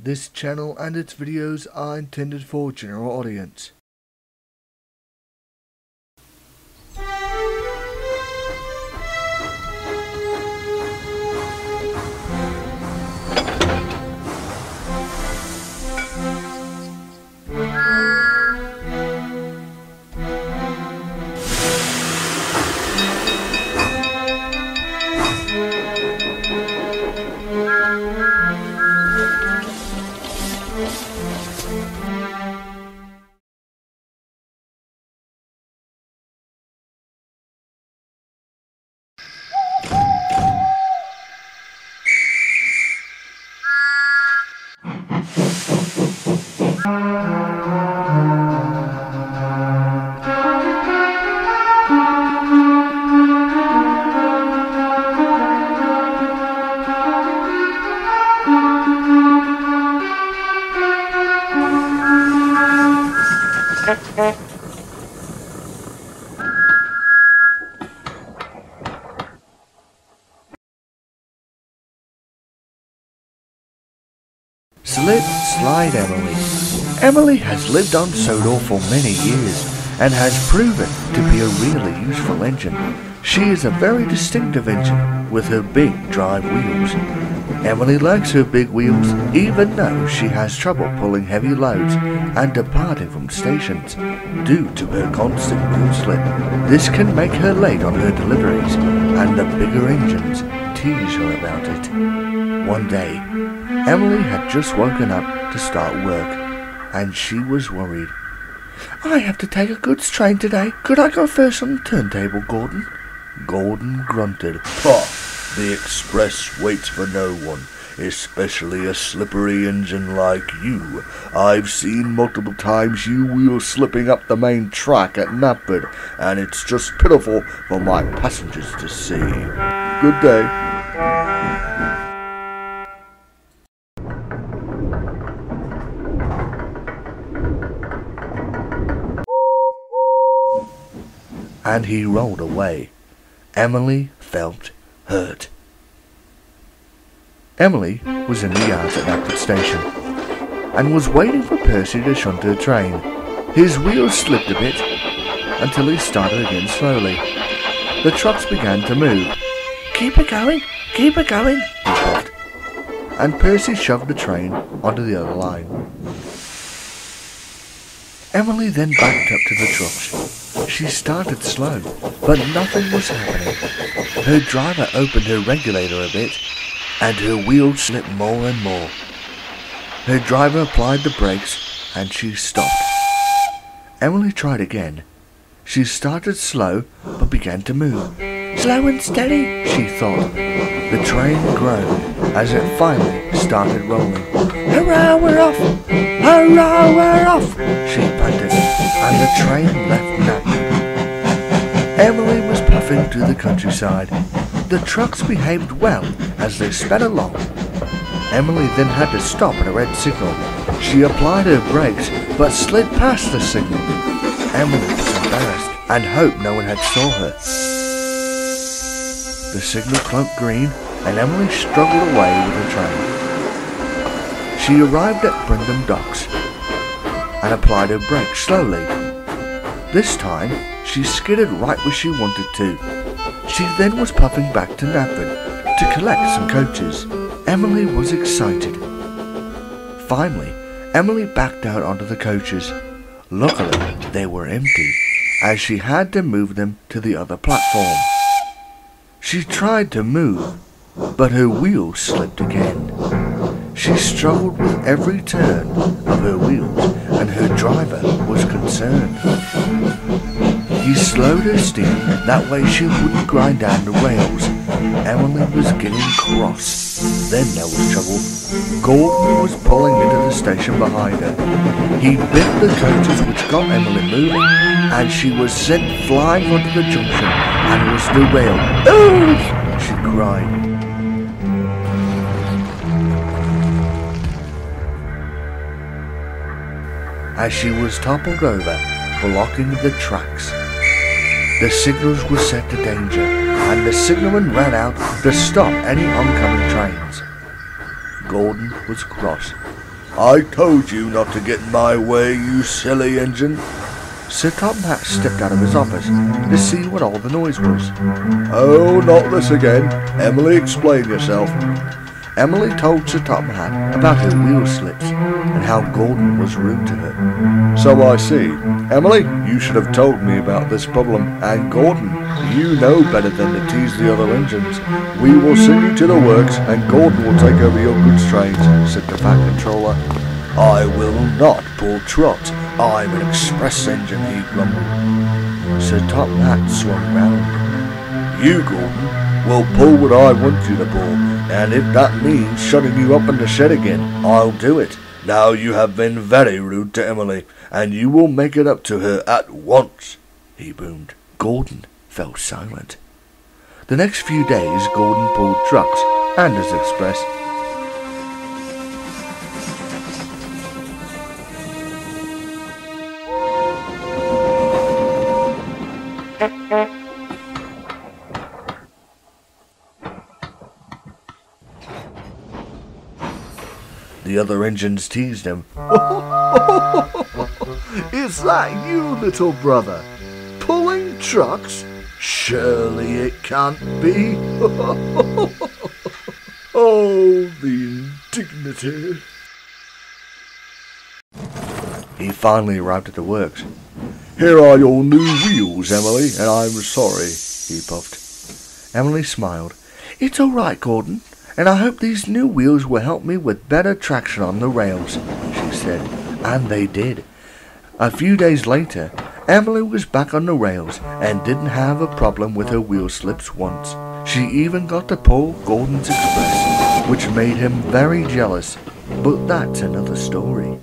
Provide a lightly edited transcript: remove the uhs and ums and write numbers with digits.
This channel and its videos are intended for general audience. Slip Slide Emily. Emily has lived on Sodor for many years and has proven to be a really useful engine. She is a very distinctive engine with her big drive wheels. Emily likes her big wheels even though she has trouble pulling heavy loads and departing from stations due to her constant wheel slip. This can make her late on her deliveries and the bigger engines tease her about it. One day, Emily had just woken up to start work and she was worried. "I have to take a goods train today. Could I go first on the turntable, Gordon?" Gordon grunted. "Pah! The express waits for no one, especially a slippery engine like you. I've seen multiple times you wheel slipping up the main track at Knapford, and it's just pitiful for my passengers to see. Good day." And he rolled away. Emily felt hurt. Emily was in the yards at Knapford Station and was waiting for Percy to shunt her train. His wheels slipped a bit until he started again slowly. The trucks began to move. Keep it going, he puffed. And Percy shoved the train onto the other line. Emily then backed up to the trucks. She started slow, but nothing was happening. Her driver opened her regulator a bit, and her wheels slipped more and more. Her driver applied the brakes, and she stopped. Emily tried again. She started slow, but began to move. Slow and steady, she thought. The train groaned as it finally started rolling. Hurrah, we're off! Hurrah, we're off! She panted, and the train left Knapford. Emily was puffing through the countryside. The trucks behaved well as they sped along. Emily then had to stop at a red signal. She applied her brakes, but slid past the signal. Emily was embarrassed and hoped no one had saw her. The signal clunked green, and Emily struggled away with her train. She arrived at Brindham Docks and applied her brakes slowly. This time, she skidded right where she wanted to. She then was puffing back to Knapford to collect some coaches. Emily was excited. Finally, Emily backed out onto the coaches. Luckily, they were empty, as she had to move them to the other platform. She tried to move, but her wheels slipped again. She struggled with every turn of her wheels, and her driver was concerned. He slowed her steam, that way she wouldn't grind down the rails. Emily was getting cross. Then there was trouble. Gordon was pulling into the station behind her. He bent the coaches which got Emily moving, and she was sent flying onto the junction and was derailed. "Oh!" she cried. As she was toppled over, blocking the tracks. The signals were set to danger, and the signalman ran out to stop any oncoming trains. Gordon was cross. I told you not to get in my way, you silly engine. Sir Top Hat stepped out of his office to see what all the noise was. Oh, not this again. Emily, explain yourself. Emily told Sir Top Hat about her wheel slips and how Gordon was rude to her. So I see. Emily, you should have told me about this problem. And Gordon, you know better than to tease the other engines. We will send you to the works and Gordon will take over your goods trains, said the Fat Controller. I will not pull trucks. I'm an express engine, he grumbled. Sir Top Hat swung round. You, Gordon, will pull what I want you to pull, and if that means shutting you up in the shed again, I'll do it. Now you have been very rude to Emily, and you will make it up to her at once, he boomed. Gordon fell silent. The next few days, Gordon pulled trucks and his express. The other engines teased him. Is that you, little brother? Pulling trucks? Surely it can't be. Oh, the indignity. He finally arrived at the works. Here are your new wheels, Emily, and I'm sorry, he puffed. Emily smiled. It's all right, Gordon, and I hope these new wheels will help me with better traction on the rails, she said. And they did. A few days later, Emily was back on the rails and didn't have a problem with her wheel slips once. She even got to pull Gordon's express, which made him very jealous, but that's another story.